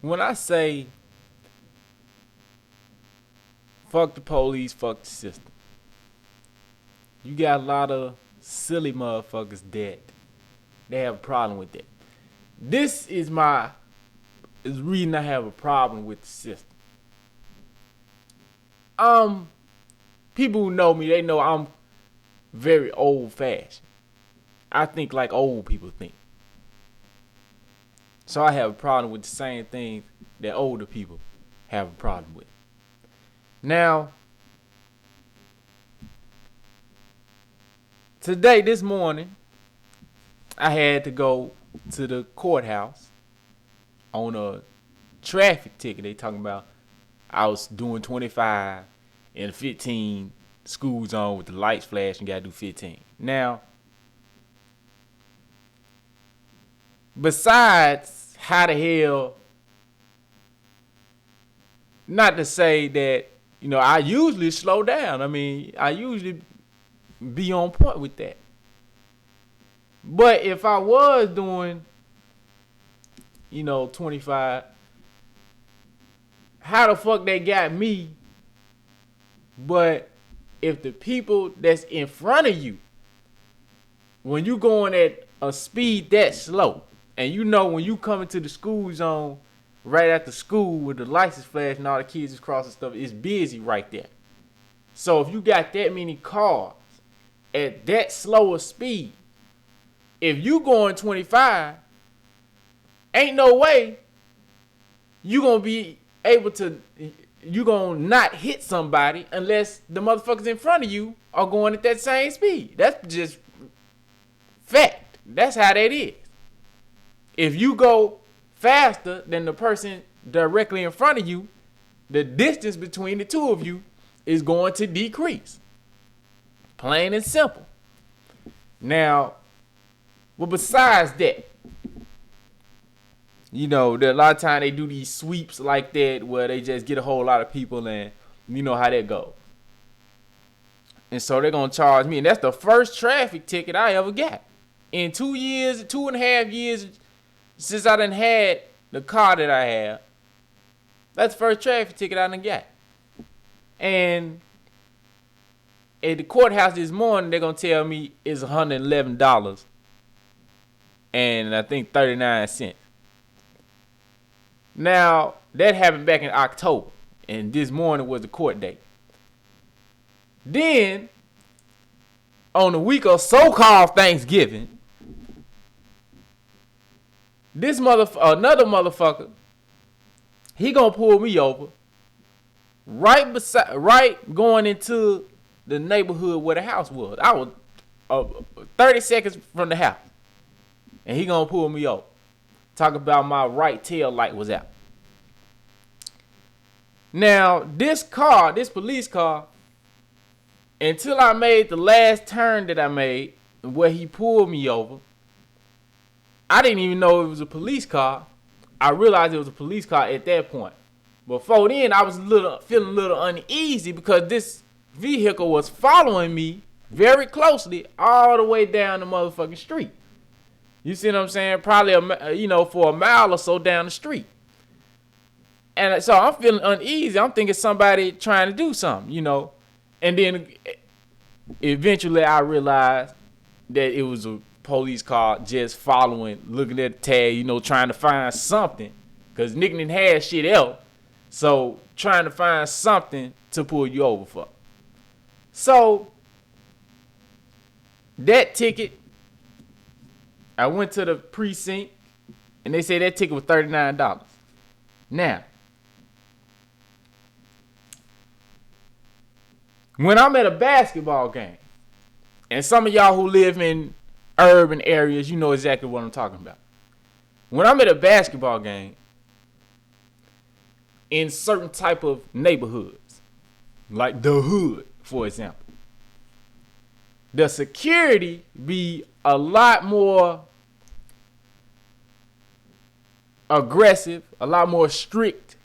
when I say fuck the police, fuck the system, you got a lot of silly motherfuckers that they have a problem with that. This is the reason I have a problem with the system. People who know me, they know I'm very old fashioned. I think like old people think. So I have a problem with the same things that older people have a problem with. Now, this morning, I had to go to the courthouse on a traffic ticket. They talking about I was doing 25 in a 15 school zone with the lights flashing, gotta do 15. Now, besides how the hell, not to say that, I usually slow down. I mean, I usually be on point with that. But if I was doing, 25, how the fuck they got me? But if the people that's in front of you, when you going at a speed that slow, and when you come into the school zone right after school with the lights is flashing and all the kids is crossing stuff, it's busy right there. So if you got that many cars at that slower speed, if you going 25, ain't no way you gonna be able to, you gonna not hit somebody unless the motherfuckers in front of you are going at that same speed. That's just fact. That's how that is. If you go faster than the person directly in front of you, the distance between the two of you is going to decrease. Plain and simple. Now, well, besides that, a lot of time they do these sweeps like that where they just get a whole lot of people, and you know how that goes. And so they're going to charge me. And that's the first traffic ticket I ever got. In 2.5 years since I done had the car that I have, that's the first traffic ticket I done got. And at the courthouse this morning, they're going to tell me it's $111 and I think 39 cents. Now, that happened back in October, and this morning was the court date. Then, on the week of so-called Thanksgiving, another motherfucker, he gonna pull me over right going into the neighborhood where the house was. I was 30 seconds from the house, and he gonna pull me over. Talk about my right tail light was out. Now, this police car, until I made the last turn that I made, where he pulled me over, I didn't even know it was a police car. I realized it was a police car at that point. Before then, I was feeling a little uneasy because this vehicle was following me very closely all the way down the motherfucking street. You see what I'm saying? Probably, for a mile or so down the street. And so I'm feeling uneasy. I'm thinking somebody trying to do something, And then eventually I realized that it was a police car just following, looking at the tag, trying to find something. Because nigga didn't have shit else. So trying to find something to pull you over for. So that ticket, I went to the precinct, and they said that ticket was $39. Now, when I'm at a basketball game, and some of y'all who live in urban areas, you know exactly what I'm talking about. When I'm at a basketball game, in certain type of neighborhoods, like the hood, for example, the security be a lot more aggressive, a lot more strict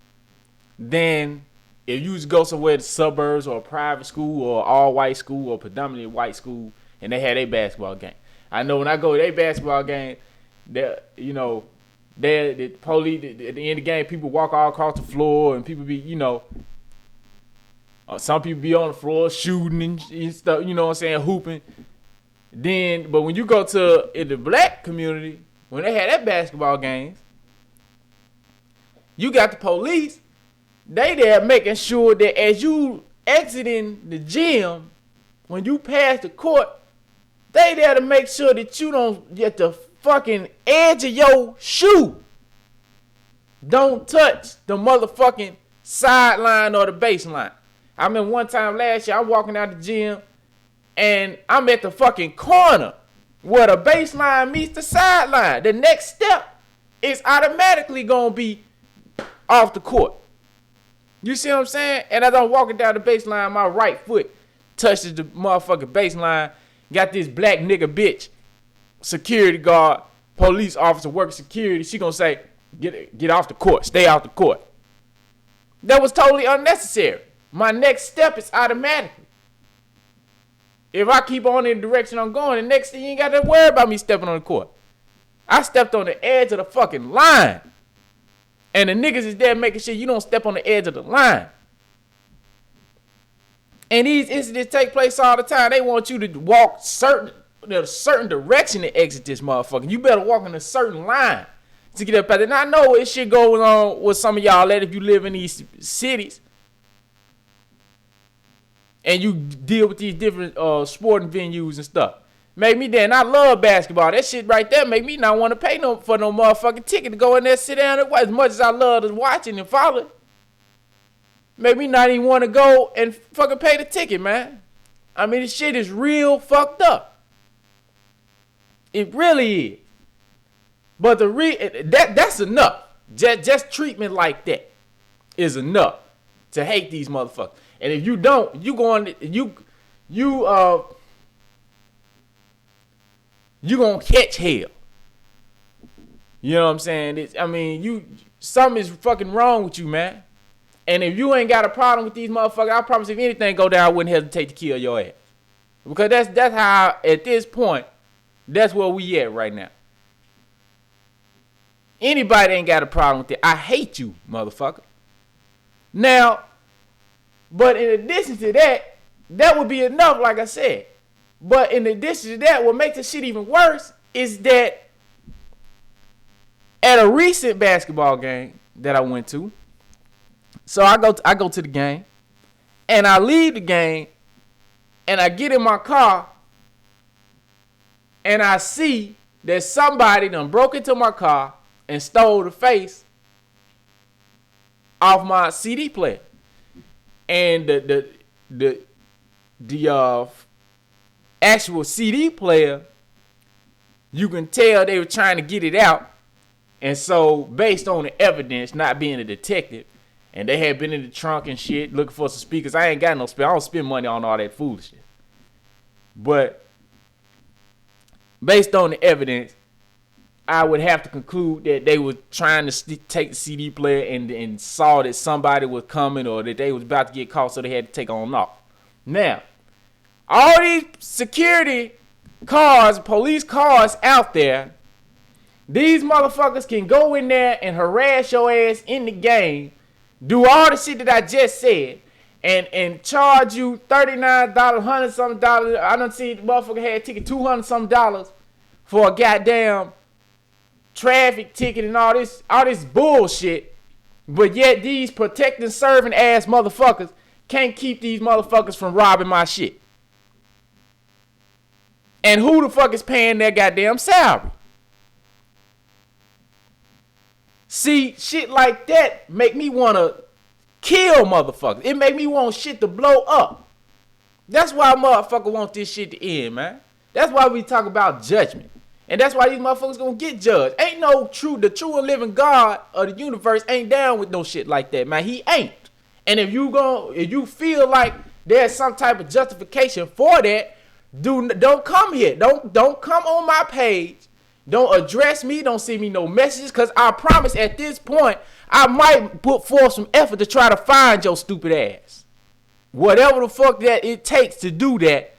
than if you just go somewhere in the suburbs or a private school or all white school or predominantly white school and they had a basketball game. I know when I go to a basketball game, The police at the end of the game, people walk all across the floor, and people be, some people be on the floor shooting and stuff. You know what I'm saying, hooping. But when you go to in the black community, when they had that basketball games, you got the police. They there making sure that as you exiting the gym, when you pass the court, they there to make sure that you don't get the fucking edge of your shoe. Don't touch the motherfucking sideline or the baseline. I remember one time last year, I'm walking out the gym and I'm at the fucking corner where the baseline meets the sideline. The next step is automatically gonna be off the court. You see what I'm saying? And as I'm walking down the baseline, my right foot touches the motherfucking baseline. Got this black nigga bitch, security guard, police officer, working security. She gonna say, get off the court, stay off the court. That was totally unnecessary. My next step is automatically. If I keep on in the direction I'm going, the next thing you ain't got to worry about me stepping on the court. I stepped on the edge of the fucking line. And the niggas is there making sure you don't step on the edge of the line. And these incidents take place all the time. They want you to walk in a certain direction to exit this motherfucker. You better walk in a certain line to get up out there. Now I know it shit goes on with some of y'all that if you live in these cities and you deal with these different sporting venues and stuff. Make me then. I love basketball. That shit right there make me not want to pay for no motherfucking ticket to go in there, sit down and watch. As much as I love to watch it and follow it, make me not even want to go and fucking pay the ticket, man. I mean, this shit is real fucked up. It really is. But that's enough. Just treatment like that is enough to hate these motherfuckers. And if you don't, you gonna catch hell. You know what I'm saying? Something is fucking wrong with you, man. And if you ain't got a problem with these motherfuckers, I promise if anything go down, I wouldn't hesitate to kill your ass. Because that's how, at this point, that's where we at right now. Anybody ain't got a problem with it. I hate you, motherfucker. Now, but in addition to that, that would be enough, like I said. But in addition to that, what makes this shit even worse is that at a recent basketball game that I went to, so I go to the game, and I leave the game, and I get in my car, and I see that somebody done broke into my car and stole the face off my CD player. And the actual CD player, you can tell they were trying to get it out. And so based on the evidence, not being a detective, and they had been in the trunk and shit looking for some speakers. I ain't got no speakers. I don't spend money on all that foolishness. But based on the evidence, I would have to conclude that they were trying to take the CD player and saw that somebody was coming or that they was about to get caught, so they had to take on off. Now, all these security cars, police cars out there, these motherfuckers can go in there and harass your ass in the game, do all the shit that I just said, and charge you $39, $100-something. I done seen the motherfucker had a ticket $200-something for a goddamn traffic ticket and all this bullshit. But yet these protecting, serving ass motherfuckers can't keep these motherfuckers from robbing my shit. And who the fuck is paying their goddamn salary? See, shit like that make me want to kill motherfuckers. It make me want shit to blow up. That's why motherfucker want this shit to end, man. That's why we talk about judgment. And that's why these motherfuckers gonna get judged. Ain't the true and living God of the universe ain't down with no shit like that, man. He ain't. And if you feel like there's some type of justification for that, don't come here. Don't come on my page. Don't address me. Don't send me no messages. Cause I promise at this point, I might put forth some effort to try to find your stupid ass. Whatever the fuck that it takes to do that,